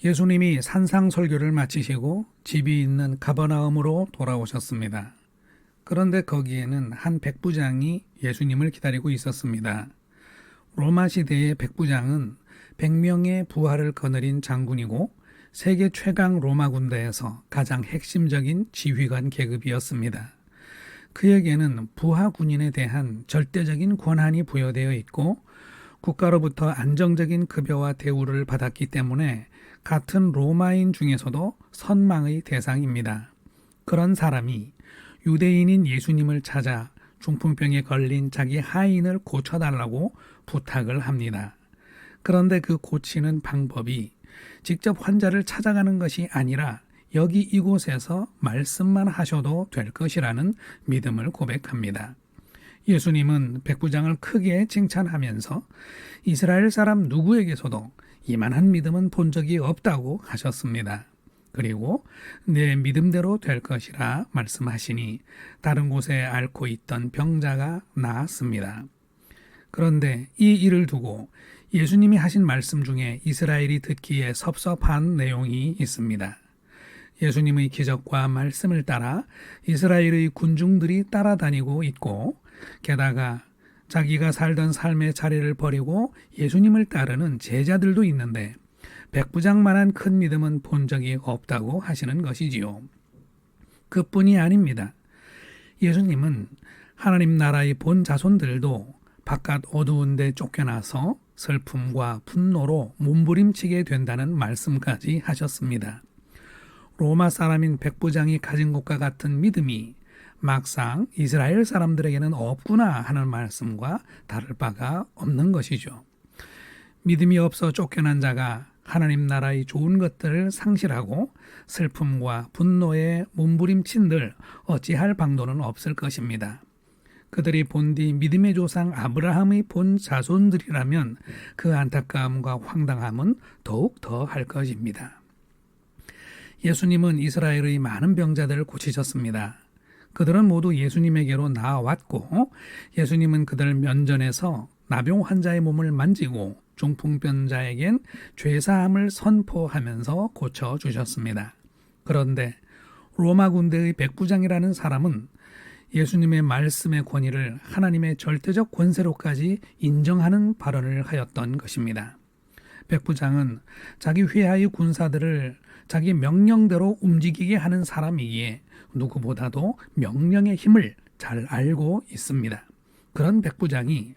예수님이 산상설교를 마치시고 집이 있는 가버나움으로 돌아오셨습니다. 그런데 거기에는 한 백부장이 예수님을 기다리고 있었습니다. 로마 시대의 백부장은 100명의 부하를 거느린 장군이고 세계 최강 로마 군대에서 가장 핵심적인 지휘관 계급이었습니다. 그에게는 부하 군인에 대한 절대적인 권한이 부여되어 있고 국가로부터 안정적인 급여와 대우를 받았기 때문에 같은 로마인 중에서도 선망의 대상입니다. 그런 사람이 유대인인 예수님을 찾아 중풍병에 걸린 자기 하인을 고쳐달라고 부탁을 합니다. 그런데 그 고치는 방법이 직접 환자를 찾아가는 것이 아니라 여기 이곳에서 말씀만 하셔도 될 것이라는 믿음을 고백합니다. 예수님은 백부장을 크게 칭찬하면서 이스라엘 사람 누구에게서도 이만한 믿음은 본 적이 없다고 하셨습니다. 그리고 내 믿음대로 될 것이라 말씀하시니 다른 곳에 앓고 있던 병자가 나았습니다. 그런데 이 일을 두고 예수님이 하신 말씀 중에 이스라엘이 듣기에 섭섭한 내용이 있습니다. 예수님의 기적과 말씀을 따라 이스라엘의 군중들이 따라다니고 있고 게다가 자기가 살던 삶의 자리를 버리고 예수님을 따르는 제자들도 있는데 백부장만한 큰 믿음은 본 적이 없다고 하시는 것이지요. 그뿐이 아닙니다. 예수님은 하나님 나라의 본 자손들도 바깥 어두운 데 쫓겨나서 슬픔과 분노로 몸부림치게 된다는 말씀까지 하셨습니다. 로마 사람인 백부장이 가진 것과 같은 믿음이 막상 이스라엘 사람들에게는 없구나 하는 말씀과 다를 바가 없는 것이죠. 믿음이 없어 쫓겨난 자가 하나님 나라의 좋은 것들을 상실하고 슬픔과 분노에 몸부림친들 어찌할 방도는 없을 것입니다. 그들이 본디 믿음의 조상 아브라함의 본 자손들이라면 그 안타까움과 황당함은 더욱 더 할 것입니다. 예수님은 이스라엘의 많은 병자들을 고치셨습니다. 그들은 모두 예수님에게로 나아왔고 예수님은 그들 면전에서 나병 환자의 몸을 만지고 중풍병자에겐 죄사함을 선포하면서 고쳐주셨습니다. 그런데 로마 군대의 백부장이라는 사람은 예수님의 말씀의 권위를 하나님의 절대적 권세로까지 인정하는 발언을 하였던 것입니다. 백부장은 자기 휘하의 군사들을 자기 명령대로 움직이게 하는 사람이기에 누구보다도 명령의 힘을 잘 알고 있습니다. 그런 백부장이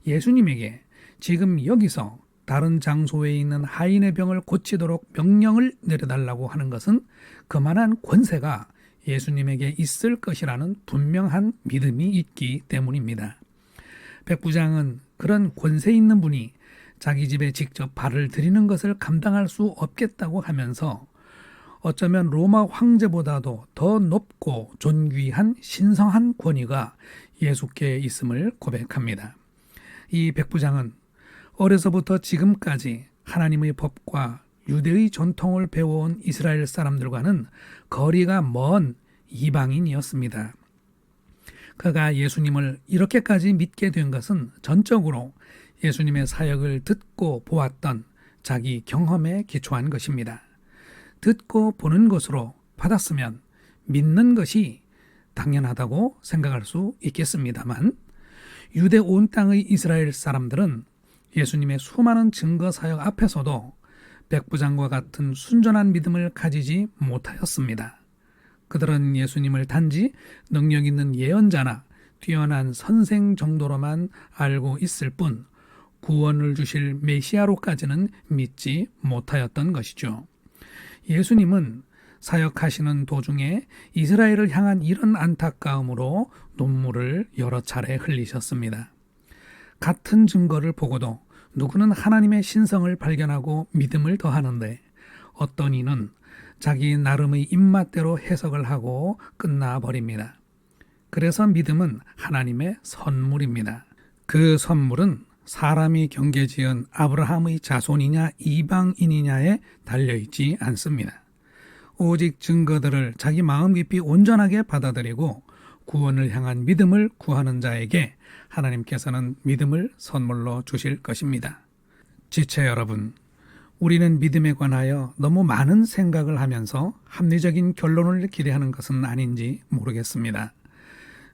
예수님에게 지금 여기서 다른 장소에 있는 하인의 병을 고치도록 명령을 내려달라고 하는 것은 그만한 권세가 예수님에게 있을 것이라는 분명한 믿음이 있기 때문입니다. 백부장은 그런 권세 있는 분이 자기 집에 직접 발을 들이는 것을 감당할 수 없겠다고 하면서 어쩌면 로마 황제보다도 더 높고 존귀한 신성한 권위가 예수께 있음을 고백합니다. 이 백부장은 어려서부터 지금까지 하나님의 법과 유대의 전통을 배워온 이스라엘 사람들과는 거리가 먼 이방인이었습니다. 그가 예수님을 이렇게까지 믿게 된 것은 전적으로 예수님의 사역을 듣고 보았던 자기 경험에 기초한 것입니다. 듣고 보는 것으로 받았으면 믿는 것이 당연하다고 생각할 수 있겠습니다만 유대 온 땅의 이스라엘 사람들은 예수님의 수많은 증거 사역 앞에서도 백부장과 같은 순전한 믿음을 가지지 못하였습니다. 그들은 예수님을 단지 능력 있는 예언자나 뛰어난 선생 정도로만 알고 있을 뿐 구원을 주실 메시아로까지는 믿지 못하였던 것이죠. 예수님은 사역하시는 도중에 이스라엘을 향한 이런 안타까움으로 눈물을 여러 차례 흘리셨습니다. 같은 증거를 보고도 누구는 하나님의 신성을 발견하고 믿음을 더하는데 어떤 이는 자기 나름의 입맛대로 해석을 하고 끝나버립니다. 그래서 믿음은 하나님의 선물입니다. 그 선물은 사람이 경계지은 아브라함의 자손이냐 이방인이냐에 달려있지 않습니다. 오직 증거들을 자기 마음 깊이 온전하게 받아들이고 구원을 향한 믿음을 구하는 자에게 하나님께서는 믿음을 선물로 주실 것입니다. 지체 여러분, 우리는 믿음에 관하여 너무 많은 생각을 하면서 합리적인 결론을 기대하는 것은 아닌지 모르겠습니다.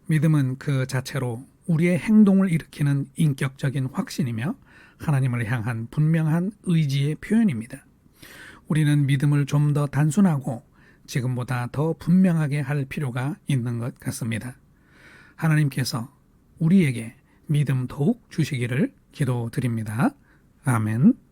믿음은 그 자체로 우리의 행동을 일으키는 인격적인 확신이며 하나님을 향한 분명한 의지의 표현입니다. 우리는 믿음을 좀 더 단순하고 지금보다 더 분명하게 할 필요가 있는 것 같습니다. 하나님께서 우리에게 믿음 더욱 주시기를 기도드립니다. 아멘.